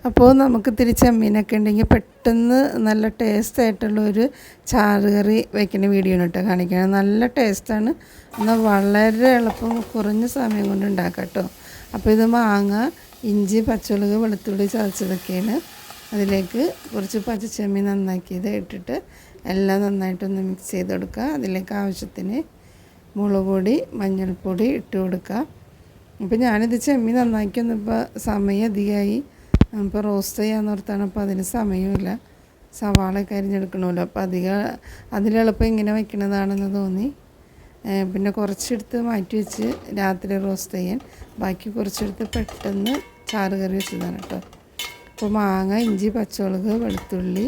അപ്പോൾ നമുക്ക് ഇത്തിരി ചെമ്മീനൊക്കെ ഉണ്ടെങ്കിൽ പെട്ടെന്ന് നല്ല ടേസ്റ്റായിട്ടുള്ളൊരു ചാറ് കറി വയ്ക്കുന്ന വീഡിയോ ആണ് കേട്ടോ കാണിക്കുന്നത്. നല്ല ടേസ്റ്റാണ്, എന്നാൽ വളരെ എളുപ്പം കുറഞ്ഞ സമയം കൊണ്ട് ഉണ്ടാക്കാം കേട്ടോ. അപ്പോൾ ഇത് മാങ്ങ, ഇഞ്ചി, പച്ചമുളക്, വെളുത്തുള്ളി ചതച്ചതൊക്കെയാണ്. അതിലേക്ക് കുറച്ച് പച്ചച്ചെമ്മീൻ നന്നാക്കിയത് ഇട്ടിട്ട് എല്ലാം നന്നായിട്ടൊന്ന് മിക്സ് ചെയ്ത് കൊടുക്കുക. അതിലേക്ക് ആവശ്യത്തിന് മുളക് പൊടി, മഞ്ഞൾപ്പൊടി ഇട്ട് കൊടുക്കുക. അപ്പോൾ ഞാനിത് ചെമ്മീൻ നന്നാക്കിയൊന്നും ഇപ്പോൾ സമയം അധികമായി, ഇപ്പോൾ റോസ്റ്റ് ചെയ്യാന്ന് ഓർത്താണ്. അപ്പോൾ അതിന് സമയമില്ല, സവാളയൊക്കെ അരിഞ്ഞെടുക്കണമല്ലോ. അപ്പോൾ അതിലെളുപ്പം ഇങ്ങനെ വയ്ക്കുന്നതാണെന്ന് തോന്നി. പിന്നെ കുറച്ചെടുത്ത് മാറ്റി വെച്ച് രാത്രി റോസ്റ്റ് ചെയ്യാൻ, ബാക്കി കുറച്ചെടുത്ത് പെട്ടെന്ന് ചാറ് കറി വെച്ചതാണ് കേട്ടോ. അപ്പോൾ മാങ്ങ, ഇഞ്ചി, പച്ചമുളക്, വെളുത്തുള്ളി,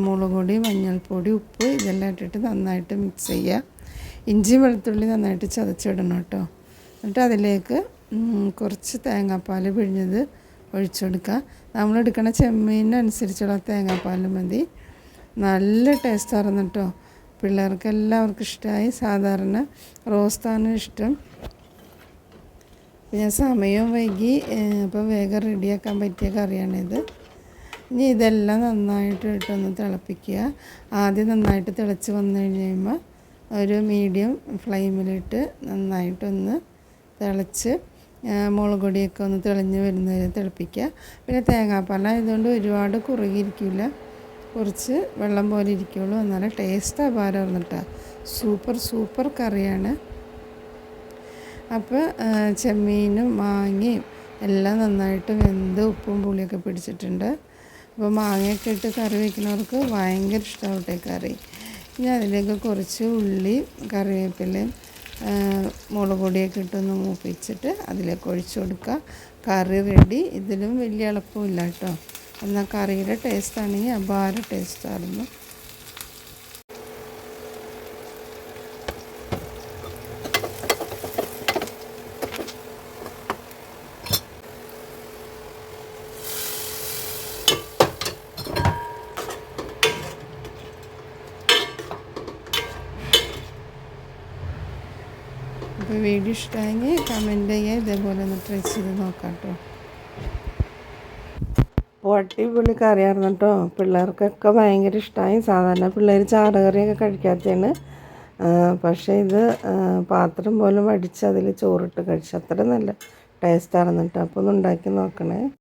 മുളക് പൊടി, മഞ്ഞൾപ്പൊടി, ഉപ്പ് ഇതെല്ലാം ഇട്ടിട്ട് നന്നായിട്ട് മിക്സ് ചെയ്യുക. ഇഞ്ചി വെളുത്തുള്ളി നന്നായിട്ട് ചതച്ചിടണം കേട്ടോ. എന്നിട്ട് അതിലേക്ക് കുറച്ച് തേങ്ങാപ്പാൽ പിഴിഞ്ഞത് ഒഴിച്ചു കൊടുക്കുക. നമ്മളെടുക്കണ ചെമ്മീനനുസരിച്ചുള്ള തേങ്ങാപ്പാൽ മതി. നല്ല ടേസ്റ്റായിരുന്നു കേട്ടോ. പിള്ളേർക്ക് എല്ലാവർക്കും ഇഷ്ടമായി. സാധാരണ റോസ്റ്റാണ് ഇഷ്ടം. ഞാൻ സമയവും വൈകി, അപ്പോൾ വേഗം റെഡിയാക്കാൻ പറ്റിയ കറിയാണിത്. ഇനി ഇതെല്ലാം നന്നായിട്ട് ഇട്ടൊന്ന് തിളപ്പിക്കുക. ആദ്യം നന്നായിട്ട് തിളച്ച് വന്നു കഴിയുമ്പോൾ ഒരു മീഡിയം ഫ്ലെയിമിലിട്ട് നന്നായിട്ടൊന്ന് തിളച്ച് മുളക് പൊടിയൊക്കെ ഒന്ന് തെളിഞ്ഞ് വരുന്നവരെ തിളപ്പിക്കുക. പിന്നെ തേങ്ങാപ്പാലായതുകൊണ്ട് ഒരുപാട് കുറുകിയിരിക്കില്ല, കുറച്ച് വെള്ളം പോലെ ഇരിക്കുള്ളൂ. എന്നാലും ടേസ്റ്റ് അപാരമായിരുന്നു കേട്ടോ. സൂപ്പർ കറിയാണ്. അപ്പോൾ ചെമ്മീനും മാങ്ങയും എല്ലാം നന്നായിട്ട് വെന്ത് ഉപ്പും പുളിയൊക്കെ പിടിച്ചിട്ടുണ്ട്. അപ്പോൾ മാങ്ങയൊക്കെ ഇട്ട് കറി വയ്ക്കുന്നവർക്ക് ഭയങ്കര ഇഷ്ടമാവട്ടെ കറി. ഇനി അതിലേക്ക് കുറച്ച് ഉള്ളി, കറിവേപ്പിലയും മുളക് പൊടിയൊക്കെ ഇട്ടൊന്ന് മൂപ്പിച്ചിട്ട് അതിലേക്ക് ഒഴിച്ചു കൊടുക്കുക. കറി റെഡി. ഇതിലും വലിയ എളുപ്പമില്ല കേട്ടോ. എന്നാൽ കറിയുടെ ടേസ്റ്റാണെങ്കിൽ അപാര ടേസ്റ്റായിരുന്നു. അപ്പോൾ വീഡിയോ ഇഷ്ടമായെങ്കിൽ കമൻറ്റ് ചെയ്യുക. ഇതേപോലെ ഒന്ന് ട്രൈ ചെയ്ത് നോക്കാം കേട്ടോ. അടിപൊളി കറിയായിരുന്നു കേട്ടോ. പിള്ളേർക്കൊക്കെ ഭയങ്കര ഇഷ്ടമായി. സാധാരണ പിള്ളേർ ചാറ് കറിയൊക്കെ കഴിക്കാത്തതാണ്, പക്ഷേ ഇത് പാത്രം പോലും അടിച്ച് അതിൽ ചോറിട്ട് കഴിച്ച് അത്ര നല്ല ടേസ്റ്റായിരുന്നു കേട്ടോ. അപ്പോൾ ഒന്ന് ഉണ്ടാക്കി നോക്കണേ.